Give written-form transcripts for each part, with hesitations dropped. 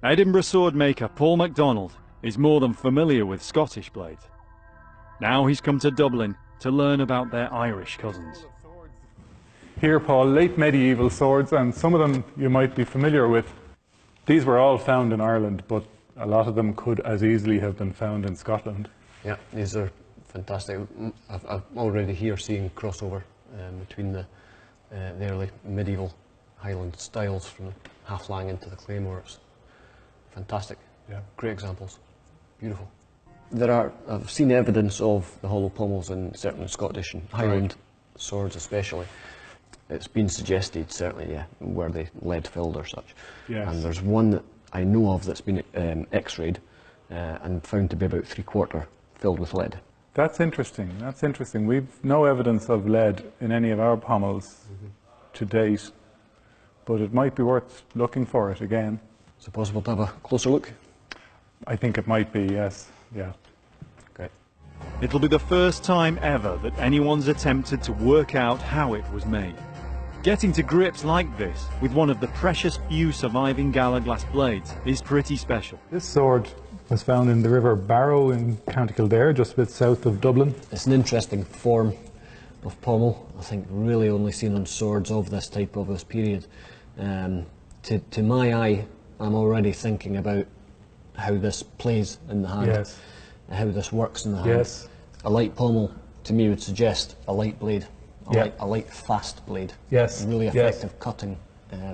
Edinburgh sword maker Paul MacDonald is more than familiar with Scottish blades. Now he's come to Dublin to learn about their Irish cousins. Here, Paul, late medieval swords, and some of them you might be familiar with. These were all found in Ireland, but a lot of them could as easily have been found in Scotland. Yeah, these are fantastic. I've already here seeing crossover between the early medieval Highland styles from the halflang into the claymore. It's fantastic. Yeah. Great examples. Beautiful. I've seen evidence of the hollow pommels in certain Scottish and Highland swords especially. It's been suggested, certainly, yeah, were they lead-filled or such. Yes. And there's one that I know of that's been x-rayed and found to be about 3/4 filled with lead. That's interesting, that's interesting. We've no evidence of lead in any of our pommels to date, but it might be worth looking for it again. Is it possible to have a closer look? I think it might be, yes. Yeah. Great. It'll be the first time ever that anyone's attempted to work out how it was made. Getting to grips like this with one of the precious few surviving Gala-glass blades is pretty special. This sword was found in the River Barrow in County Kildare, just a bit south of Dublin. It's an interesting form of pommel, I think really only seen on swords of this type of this period. To my eye, I'm already thinking about how this plays in the hand, Yes. how this works in the hand. Yes. A light pommel, to me, would suggest a light blade, a light, fast blade. Yes. A really Yes. effective cutting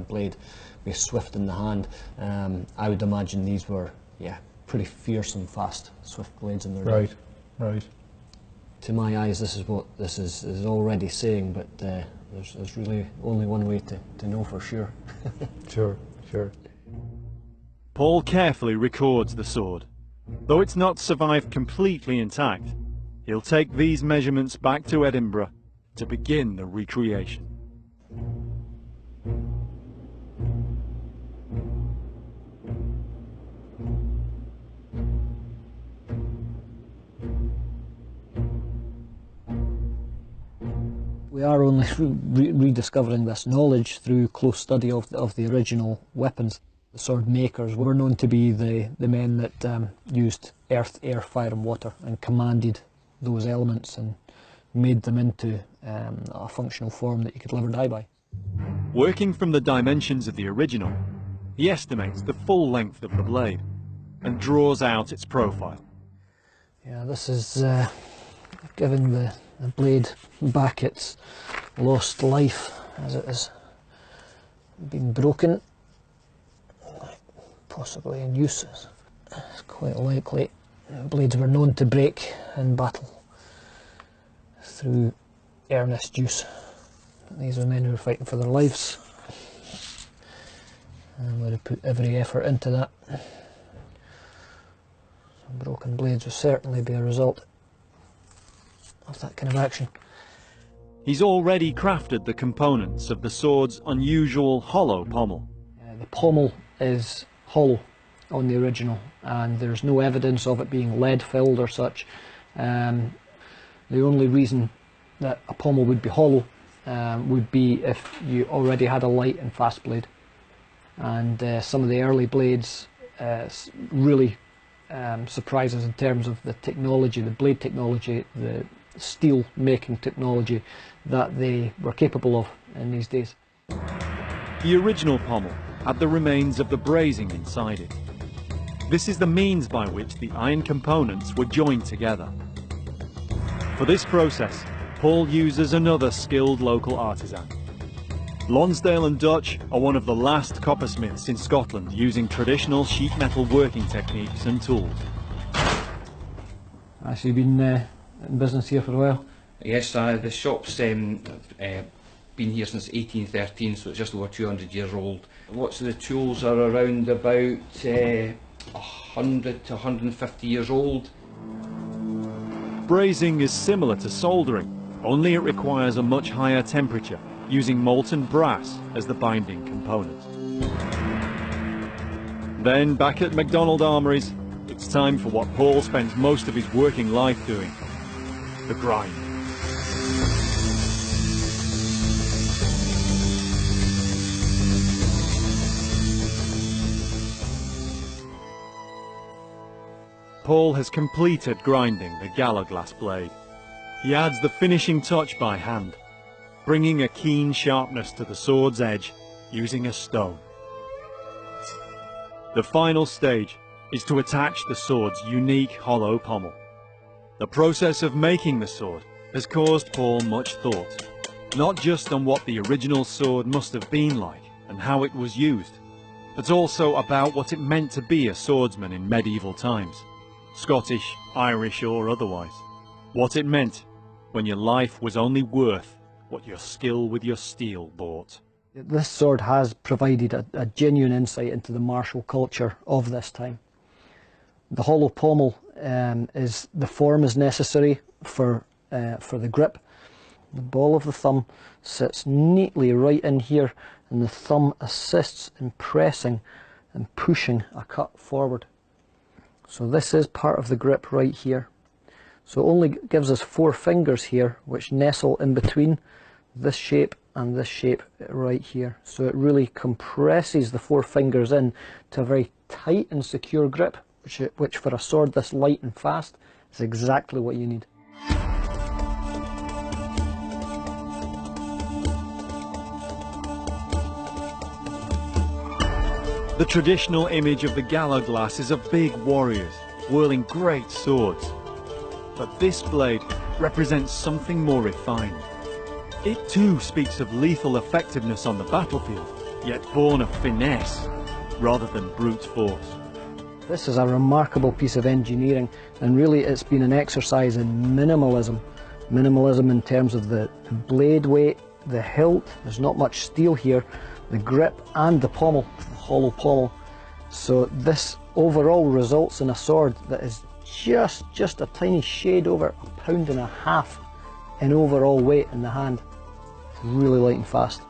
blade, be swift in the hand. I would imagine these were, pretty fearsome, fast, swift blades in their day. Right. To my eyes, this is what this is already saying, but there's really only one way to know for sure. Sure. Paul carefully records the sword. Though it's not survived completely intact, he'll take these measurements back to Edinburgh to begin the recreation. We are only rediscovering this knowledge through close study of the original weapons. The sword makers were known to be the men that used earth, air, fire and water and commanded those elements and made them into a functional form that you could live or die by. Working from the dimensions of the original, he estimates the full length of the blade and draws out its profile. Yeah, this is giving the blade back its lost life as it has been broken, possibly in use. It's quite likely blades were known to break in battle through earnest use. These are men who were fighting for their lives and would have put every effort into that. So broken blades would certainly be a result of that kind of action. He's already crafted the components of the sword's unusual hollow pommel. The pommel is hollow on the original, and there's no evidence of it being lead filled or such. The only reason that a pommel would be hollow would be if you already had a light and fast blade. And some of the early blades really surprise us in terms of the technology, the blade technology, the steel making technology that they were capable of in these days. The original pommel had the remains of the brazing inside it. This is the means by which the iron components were joined together. For this process, Paul uses another skilled local artisan. Lonsdale and Dutch are one of the last coppersmiths in Scotland using traditional sheet metal working techniques and tools. Actually been in business here for a while? Yes, the shop's been here since 1813, so it's just over 200 years old. Lots of the tools are around about 100 to 150 years old. Brazing is similar to soldering, only it requires a much higher temperature, using molten brass as the binding component. Then, back at MacDonald Armouries, it's time for what Paul spends most of his working life doing: the grind. Paul has completed grinding the Gallaglass blade. He adds the finishing touch by hand, bringing a keen sharpness to the sword's edge using a stone. The final stage is to attach the sword's unique hollow pommel. The process of making the sword has caused Paul much thought, not just on what the original sword must have been like and how it was used, but also about what it meant to be a swordsman in medieval times, Scottish, Irish or otherwise. What it meant when your life was only worth what your skill with your steel bought. This sword has provided a genuine insight into the martial culture of this time. The hollow pommel the form is necessary for the grip. The ball of the thumb sits neatly right in here, and the thumb assists in pressing and pushing a cut forward. So this is part of the grip right here. So it only gives us 4 fingers here, which nestle in between this shape and this shape right here. So it really compresses the 4 fingers in to a very tight and secure grip, which for a sword this light and fast is exactly what you need. The traditional image of the Gallaglass is of big warriors wielding great swords. But this blade represents something more refined. It too speaks of lethal effectiveness on the battlefield, yet born of finesse rather than brute force. This is a remarkable piece of engineering, and really it's been an exercise in minimalism. Minimalism in terms of the blade weight, the hilt, there's not much steel here, the grip and the pommel, the hollow pommel. So this overall results in a sword that is just a tiny shade over 1.5 pounds in overall weight in the hand. Really light and fast.